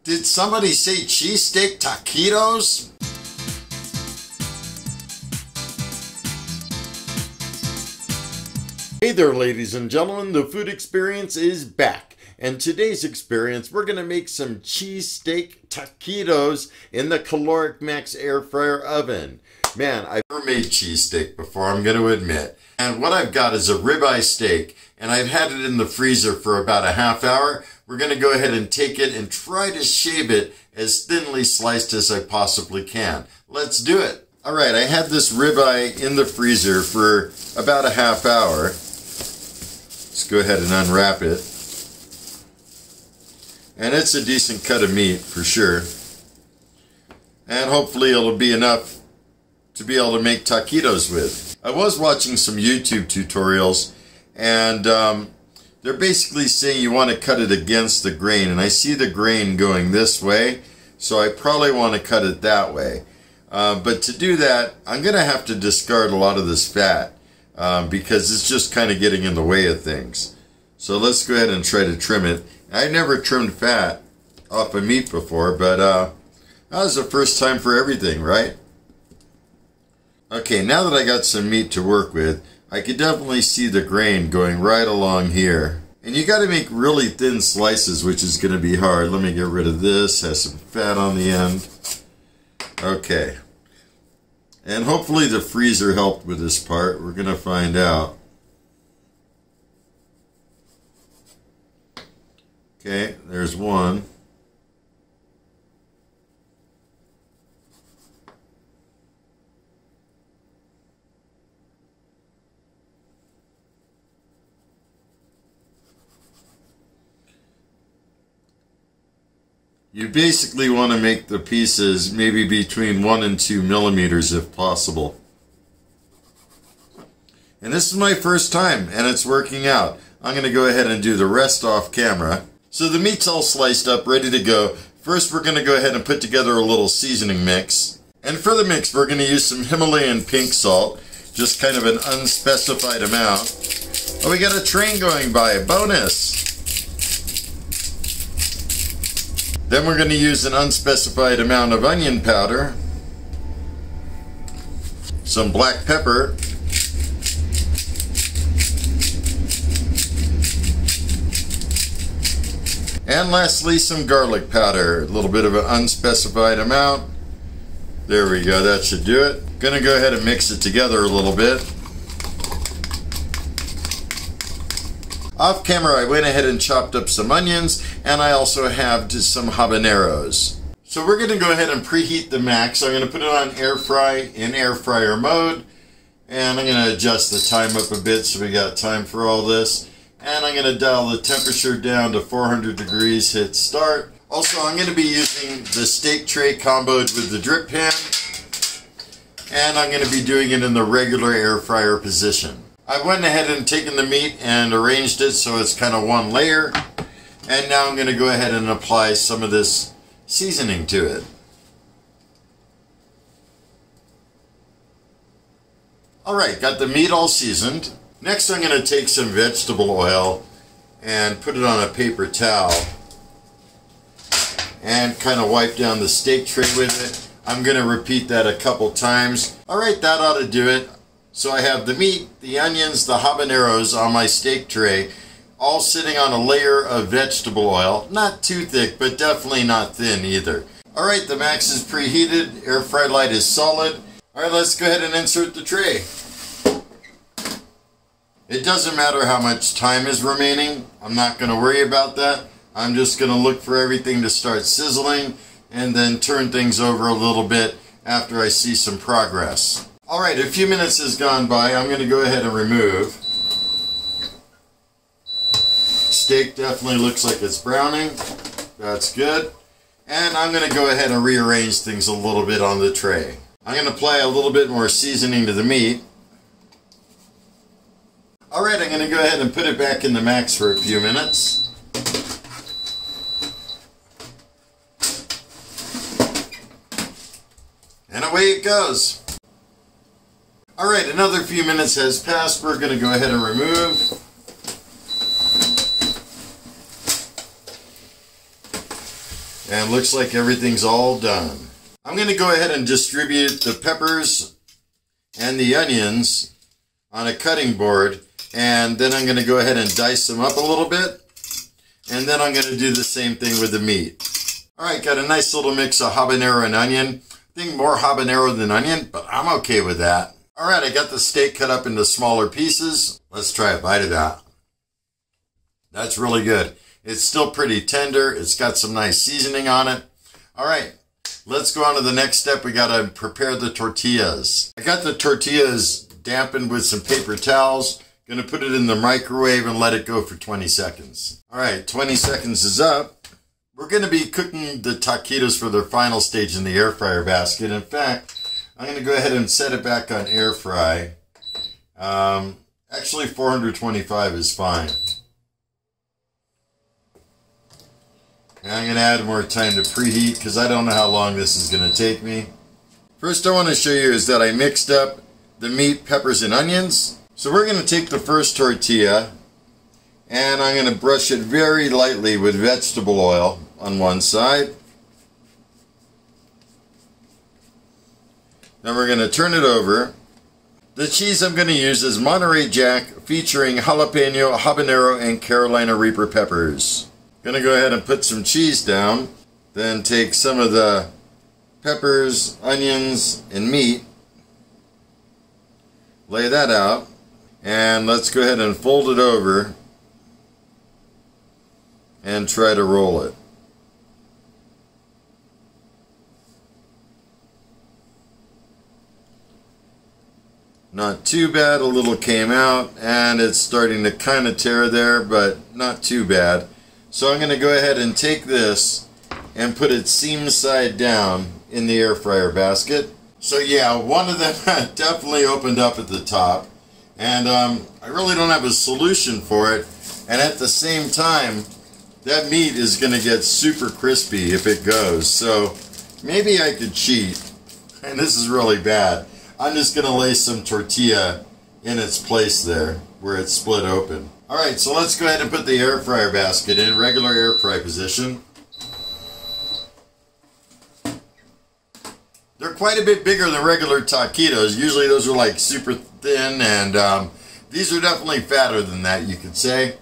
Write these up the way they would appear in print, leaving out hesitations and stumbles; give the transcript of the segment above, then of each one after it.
Did somebody say cheesesteak taquitos? Hey there, ladies and gentlemen, the food experience is back. And today's experience, we're going to make some cheesesteak taquitos in the Kalorik Maxx air fryer oven. Man, I've never made cheesesteak before, I'm going to admit. And what I've got is a ribeye steak, and I've had it in the freezer for about a half hour. We're going to go ahead and take it and try to shave it as thinly sliced as I possibly can. Let's do it. All right, I had this ribeye in the freezer for about a half hour. Let's go ahead and unwrap it. And it's a decent cut of meat for sure. And hopefully it'll be enough to be able to make taquitos with. I was watching some YouTube tutorials, and they're basically saying you want to cut it against the grain, and I see the grain going this way, so I probably want to cut it that way. But to do that, I'm going to have to discard a lot of this fat because it's just kind of getting in the way of things. So let's go ahead and try to trim it. I never trimmed fat off of meat before, but that was the first time for everything, right? Okay, now that I got some meat to work with, I could definitely see the grain going right along here. And you got to make really thin slices, which is going to be hard. Let me get rid of this, has some fat on the end. Okay. And hopefully the freezer helped with this part. We're going to find out. Okay, there's one. You basically want to make the pieces maybe between 1 and 2 millimeters if possible. And this is my first time and it's working out. I'm going to go ahead and do the rest off camera. So the meat's all sliced up, ready to go. First we're going to go ahead and put together a little seasoning mix. And for the mix we're going to use some Himalayan pink salt, just kind of an unspecified amount. Oh, we got a train going by, bonus! Then we're going to use an unspecified amount of onion powder, some black pepper, and lastly some garlic powder, a little bit of an unspecified amount. There we go, that should do it. Going to go ahead and mix it together a little bit. Off camera, I went ahead and chopped up some onions, and I also have just some habaneros. So we're going to go ahead and preheat the Maxx. I'm going to put it on air fry in air fryer mode, and I'm going to adjust the time up a bit so we got time for all this. And I'm going to dial the temperature down to 400 degrees, hit start. Also, I'm going to be using the steak tray comboed with the drip pan, and I'm going to be doing it in the regular air fryer position. I went ahead and taken the meat and arranged it so it's kind of one layer. And now I'm going to go ahead and apply some of this seasoning to it. Alright, got the meat all seasoned. Next I'm going to take some vegetable oil and put it on a paper towel. And kind of wipe down the steak tray with it. I'm going to repeat that a couple times. Alright, that ought to do it. So I have the meat, the onions, the habaneros on my steak tray, all sitting on a layer of vegetable oil. Not too thick, but definitely not thin either. Alright, the Maxx is preheated, air fry light is solid. Alright, let's go ahead and insert the tray. It doesn't matter how much time is remaining. I'm not going to worry about that. I'm just going to look for everything to start sizzling and then turn things over a little bit after I see some progress. Alright, a few minutes has gone by. I'm going to go ahead and remove. Steak definitely looks like it's browning. That's good. And I'm going to go ahead and rearrange things a little bit on the tray. I'm going to apply a little bit more seasoning to the meat. Alright, I'm going to go ahead and put it back in the Maxx for a few minutes. And away it goes. Alright, another few minutes has passed. We're going to go ahead and remove. And looks like everything's all done. I'm going to go ahead and distribute the peppers and the onions on a cutting board. And then I'm going to go ahead and dice them up a little bit. And then I'm going to do the same thing with the meat. Alright, got a nice little mix of habanero and onion. I think more habanero than onion, but I'm okay with that. Alright, I got the steak cut up into smaller pieces. Let's try a bite of that. That's really good. It's still pretty tender. It's got some nice seasoning on it. Alright, let's go on to the next step. We got to prepare the tortillas. I got the tortillas dampened with some paper towels. Gonna put it in the microwave and let it go for 20 seconds. Alright, 20 seconds is up. We're gonna be cooking the taquitos for their final stage in the air fryer basket. In fact, I'm gonna go ahead and set it back on air fry. Actually 425 is fine. And I'm gonna add more time to preheat because I don't know how long this is gonna take me. First I want to show you is that I mixed up the meat, peppers, and onions. So we're going to take the first tortilla and I'm going to brush it very lightly with vegetable oil on one side. Then we're going to turn it over. The cheese I'm going to use is Monterey Jack featuring jalapeno, habanero, and Carolina Reaper peppers. Going to go ahead and put some cheese down. Then take some of the peppers, onions, and meat. Lay that out. And let's go ahead and fold it over and try to roll it. Not too bad, a little came out and it's starting to kind of tear there, but not too bad. So I'm going to go ahead and take this and put it seam side down in the air fryer basket. So yeah, one of them definitely opened up at the top. And I really don't have a solution for it. And at the same time, that meat is going to get super crispy if it goes. So maybe I could cheat. And this is really bad. I'm just going to lay some tortilla in its place there where it's split open. Alright, so let's go ahead and put the air fryer basket in regular air fry position. They're quite a bit bigger than regular taquitos. Usually those are like super thin, and these are definitely fatter than that, you could say.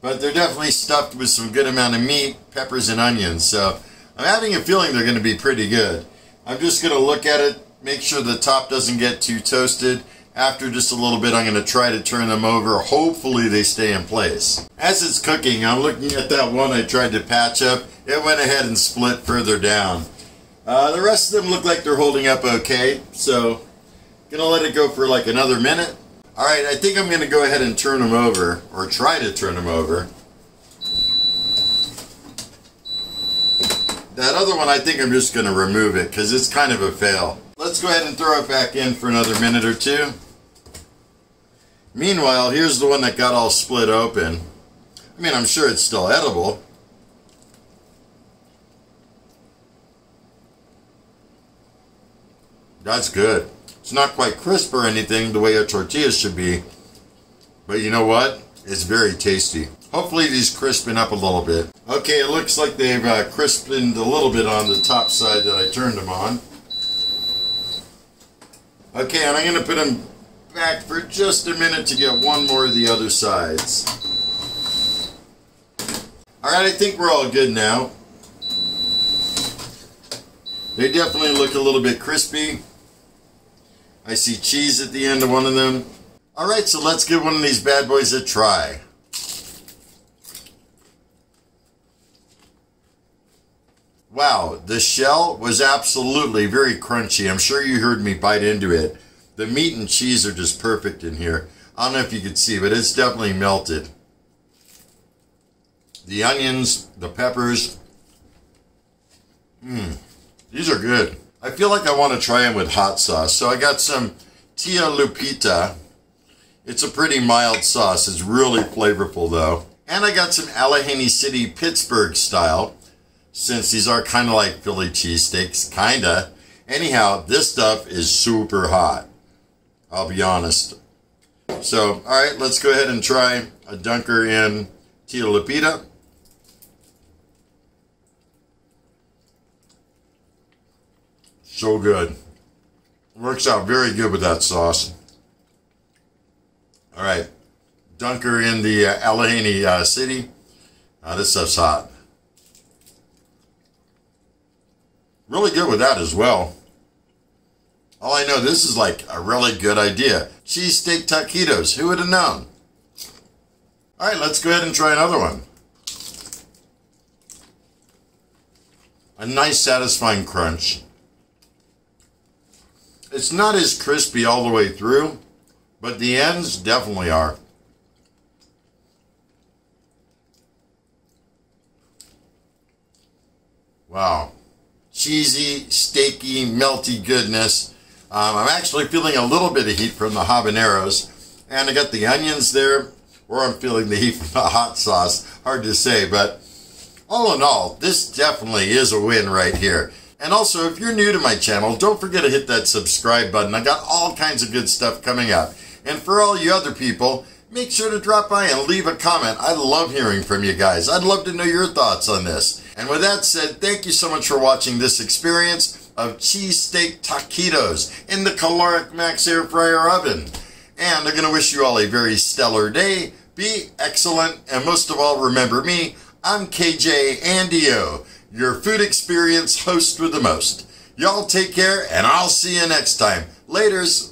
But they're definitely stuffed with some good amount of meat, peppers, and onions. So I'm having a feeling they're going to be pretty good. I'm just going to look at it, make sure the top doesn't get too toasted. After just a little bit, I'm going to try to turn them over. Hopefully they stay in place. As it's cooking, I'm looking at that one I tried to patch up. It went ahead and split further down. The rest of them look like they're holding up okay, so gonna let it go for like another minute. Alright, I think I'm gonna go ahead and turn them over, or try to turn them over. That other one, I think I'm just gonna remove it because it's kind of a fail. Let's go ahead and throw it back in for another minute or two. Meanwhile, here's the one that got all split open. I mean, I'm sure it's still edible. That's good. It's not quite crisp or anything the way a tortilla should be. But you know what? It's very tasty. Hopefully these crispen up a little bit. Okay, it looks like they've crispened a little bit on the top side that I turned them on. Okay, and I'm going to put them back for just a minute to get one more of the other sides. Alright, I think we're all good now. They definitely look a little bit crispy. I see cheese at the end of one of them. Alright, so let's give one of these bad boys a try. Wow, the shell was absolutely very crunchy. I'm sure you heard me bite into it. The meat and cheese are just perfect in here. I don't know if you could see, but it's definitely melted. The onions, the peppers. These are good. I feel like I want to try them with hot sauce. So I got some Tia Lupita. It's a pretty mild sauce. It's really flavorful though. And I got some Allegheny City Pittsburgh style, since these are kind of like Philly cheesesteaks, kinda. Anyhow, this stuff is super hot. I'll be honest. So, alright, let's go ahead and try a dunker in Tia Lupita. So good. Works out very good with that sauce. All right. Dunker in the Allegheny City. This stuff's hot. Really good with that as well. All I know, this is like a really good idea. Cheesesteak taquitos. Who would have known? All right, let's go ahead and try another one. A nice, satisfying crunch. It's not as crispy all the way through, but the ends definitely are. Wow. Cheesy, steaky, melty goodness. I'm actually feeling a little bit of heat from the habaneros. And I got the onions there, or I'm feeling the heat from the hot sauce. Hard to say, but all in all, this definitely is a win right here. And also, if you're new to my channel, don't forget to hit that subscribe button. I got all kinds of good stuff coming up. And for all you other people, make sure to drop by and leave a comment. I love hearing from you guys. I'd love to know your thoughts on this. And with that said, thank you so much for watching this experience of cheesesteak taquitos in the Kalorik Maxx air fryer oven. And I'm going to wish you all a very stellar day. Be excellent. And most of all, remember me. I'm KJ Andio, your food experience host with the most. Y'all take care, and I'll see you next time. Laters.